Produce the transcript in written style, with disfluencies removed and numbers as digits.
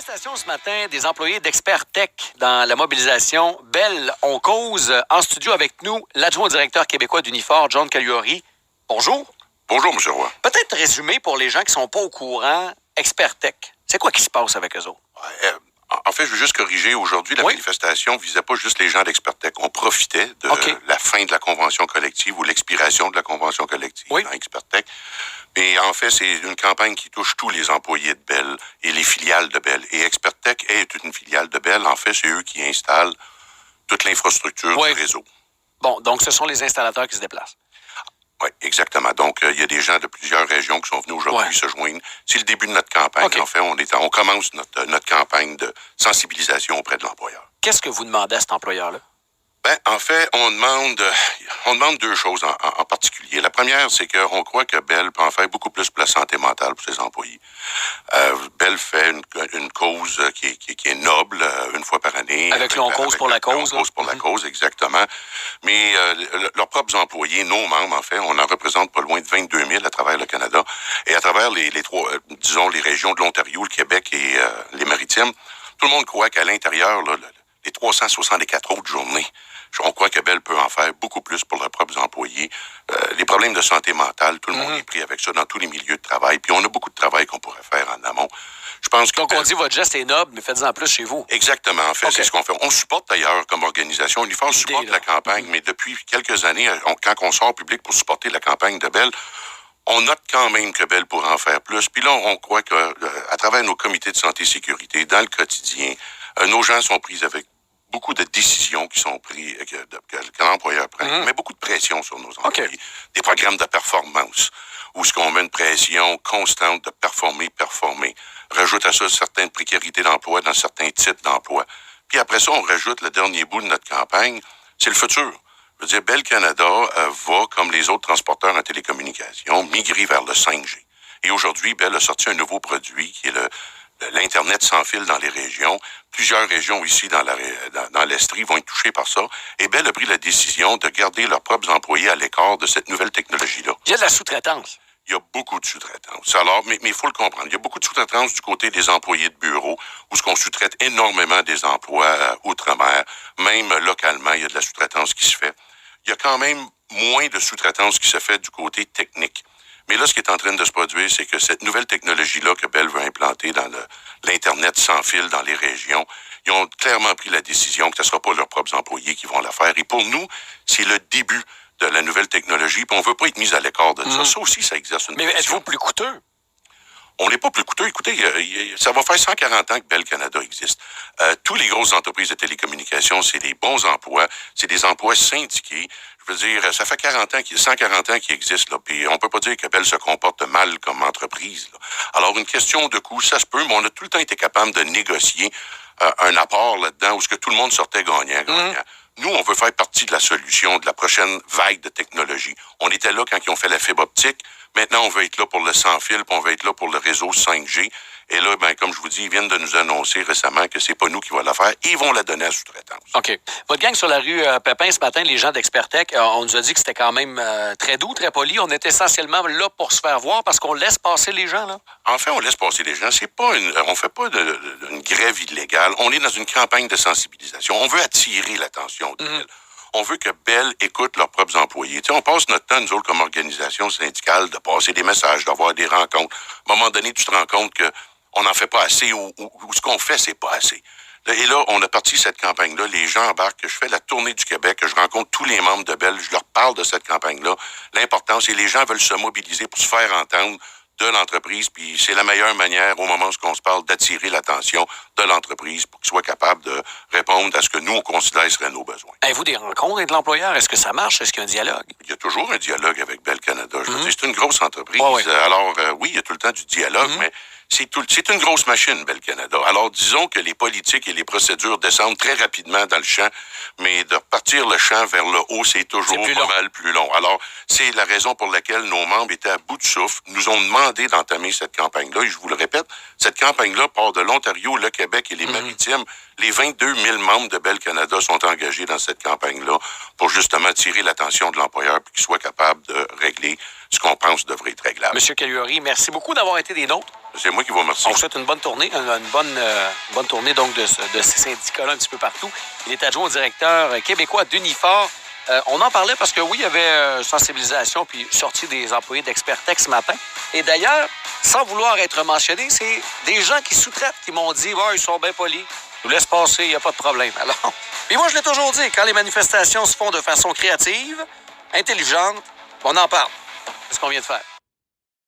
Manifestation ce matin des employés d'Expert Tech dans la mobilisation. Bell, on cause. En studio avec nous, l'adjoint au directeur québécois d'Unifor, John Caliuri. Bonjour. Bonjour, M. Roy. Peut-être résumer pour les gens qui ne sont pas au courant, Expert Tech, c'est quoi qui se passe avec eux autres? En fait, je veux juste corriger. Aujourd'hui, la manifestation ne visait pas juste les gens d'Expert Tech. On profitait de la fin de la convention collective ou l'expiration de la convention collective dans Expert Tech. Mais en fait, c'est une campagne qui touche tous les employés de Bell et les filiales de Bell. Et Expert Tech est une filiale de Bell. En fait, c'est eux qui installent toute l'infrastructure du réseau. Bon, donc ce sont les installateurs qui se déplacent. Oui, exactement. Donc, il y a des gens de plusieurs régions qui sont venus aujourd'hui se joindre. C'est le début de notre campagne. En fait, on commence notre campagne de sensibilisation auprès de l'employeur. Qu'est-ce que vous demandez à cet employeur-là? En fait, on demande deux choses en particulier. La première, c'est qu'on croit que Bell peut en faire beaucoup plus pour la santé mentale pour ses employés. Bell fait une cause qui est noble une fois par année. Avec l'on cause pour la cause. Cause pour la cause, exactement. Mais leurs propres employés, nos membres, en fait, on en représente pas loin de 22 000 à travers le Canada. Et à travers les trois, disons, les régions de l'Ontario, le Québec et les Maritimes, tout le monde croit qu'à l'intérieur, là, les 364 autres journées, on croit que Bell peut en faire beaucoup plus pour leurs propres employés. Les problèmes de santé mentale, tout le monde est pris avec ça dans tous les milieux de travail. Puis on a beaucoup de travail qu'on pourrait faire en amont. Je pense que donc on dit votre geste est noble, mais faites-en plus chez vous. Exactement. En fait, c'est ce qu'on fait. On supporte d'ailleurs comme organisation. Unifor supporte la campagne, mais depuis quelques années, quand on sort public pour supporter la campagne de Bell, on note quand même que Bell pourrait en faire plus. Puis là, on croit que à travers nos comités de santé et sécurité, dans le quotidien, nos gens sont pris avec beaucoup de décisions qui sont prises, que l'employeur prend, mais beaucoup de pression sur nos employés. Des programmes de performance, où ce qu'on met une pression constante de performer. Rajoute à ça certaines précarités d'emploi dans certains types d'emplois. Puis après ça, on rajoute le dernier bout de notre campagne, c'est le futur. Je veux dire, Bell Canada va, comme les autres transporteurs en télécommunications, migrer vers le 5G. Et aujourd'hui, Bell a sorti un nouveau produit qui est l'Internet sans fil dans les régions. Plusieurs régions ici dans l'Estrie vont être touchées par ça. Et Bell a pris la décision de garder leurs propres employés à l'écart de cette nouvelle technologie-là. Il y a de la sous-traitance. Il y a beaucoup de sous-traitance. Alors, mais il faut le comprendre. Il y a beaucoup de sous-traitance du côté des employés de bureau, où ce qu'on sous-traite énormément des emplois outre-mer. Même localement, il y a de la sous-traitance qui se fait. Il y a quand même moins de sous-traitance qui se fait du côté technique. Mais là, ce qui est en train de se produire, c'est que cette nouvelle technologie-là que Bell veut implanter dans l'Internet sans fil dans les régions, ils ont clairement pris la décision que ce ne sera pas leurs propres employés qui vont la faire. Et pour nous, c'est le début de la nouvelle technologie, puis on ne veut pas être mis à l'écart de ça. Ça aussi, ça exerce une pression. Mais êtes-vous plus coûteux? On n'est pas plus coûteux. Écoutez, ça va faire 140 ans que Bell Canada existe. Tous les grosses entreprises de télécommunications, c'est des bons emplois, c'est des emplois syndiqués. Je veux dire, ça fait 140 ans qu'il existe, là, puis on peut pas dire que Bell se comporte mal comme entreprise, là. Alors, une question de coût, ça se peut, mais on a tout le temps été capable de négocier un apport là-dedans où ce que tout le monde sortait gagnant. Nous, on veut faire partie de la solution de la prochaine vague de technologie. On était là quand ils ont fait la fibre optique. Maintenant, on veut être là pour le sans-fil, puis on veut être là pour le réseau 5G. Et là, comme je vous dis, ils viennent de nous annoncer récemment que c'est pas nous qui va la faire. Ils vont la donner à sous-traitance. OK. Votre gang sur la rue Pépin ce matin, les gens d'Expert Tech, on nous a dit que c'était quand même très doux, très poli. On est essentiellement là pour se faire voir parce qu'on laisse passer les gens, là. En fait, on laisse passer les gens. C'est pas on fait pas une grève illégale. On est dans une campagne de sensibilisation. On veut attirer l'attention de Bell. On veut que Bell écoute leurs propres employés. Tu sais, on passe notre temps, nous autres, comme organisation syndicale, de passer des messages, d'avoir des rencontres. À un moment donné, tu te rends compte que on n'en fait pas assez ou ce qu'on fait, c'est pas assez. Et là, on a parti cette campagne-là. Les gens embarquent. Je fais la tournée du Québec. Je rencontre tous les membres de Bell. Je leur parle de cette campagne-là. L'importance, et les gens veulent se mobiliser pour se faire entendre de l'entreprise. Puis c'est la meilleure manière, au moment où on se parle, d'attirer l'attention de l'entreprise pour qu'ils soient capables de répondre à ce que nous, on considère seraient nos besoins. Avez-vous des rencontres avec l'employeur? Est-ce que ça marche? Est-ce qu'il y a un dialogue? Il y a toujours un dialogue avec Bell Canada. Je veux dire, c'est une grosse entreprise. Alors, oui, il y a tout le temps du dialogue, mais c'est une grosse machine, Bell Canada. Alors, disons que les politiques et les procédures descendent très rapidement dans le champ, mais de partir le champ vers le haut, c'est toujours pas mal plus long. Alors, c'est la raison pour laquelle nos membres étaient à bout de souffle, nous ont demandé d'entamer cette campagne-là. Et je vous le répète, cette campagne-là part de l'Ontario, le Québec et les Maritimes. Les 22 000 membres de Bell Canada sont engagés dans cette campagne-là pour justement attirer l'attention de l'employeur pour qu'il soit capable de régler ce qu'on pense devrait être réglable. Monsieur Caliuri, merci beaucoup d'avoir été des nôtres. C'est moi qui vous remercie. On vous souhaite une bonne tournée, une bonne tournée donc de ces syndicats-là un petit peu partout. Il est adjoint au directeur québécois d'Unifor. On en parlait parce que oui, il y avait sensibilisation puis sortie des employés d'Expertec ce matin. Et d'ailleurs, sans vouloir être mentionné, c'est des gens qui sous-traitent qui m'ont dit « ils sont bien polis, nous laisse passer, il n'y a pas de problème. » Alors, puis moi, je l'ai toujours dit, quand les manifestations se font de façon créative, intelligente, on en parle. C'est ce qu'on vient de faire.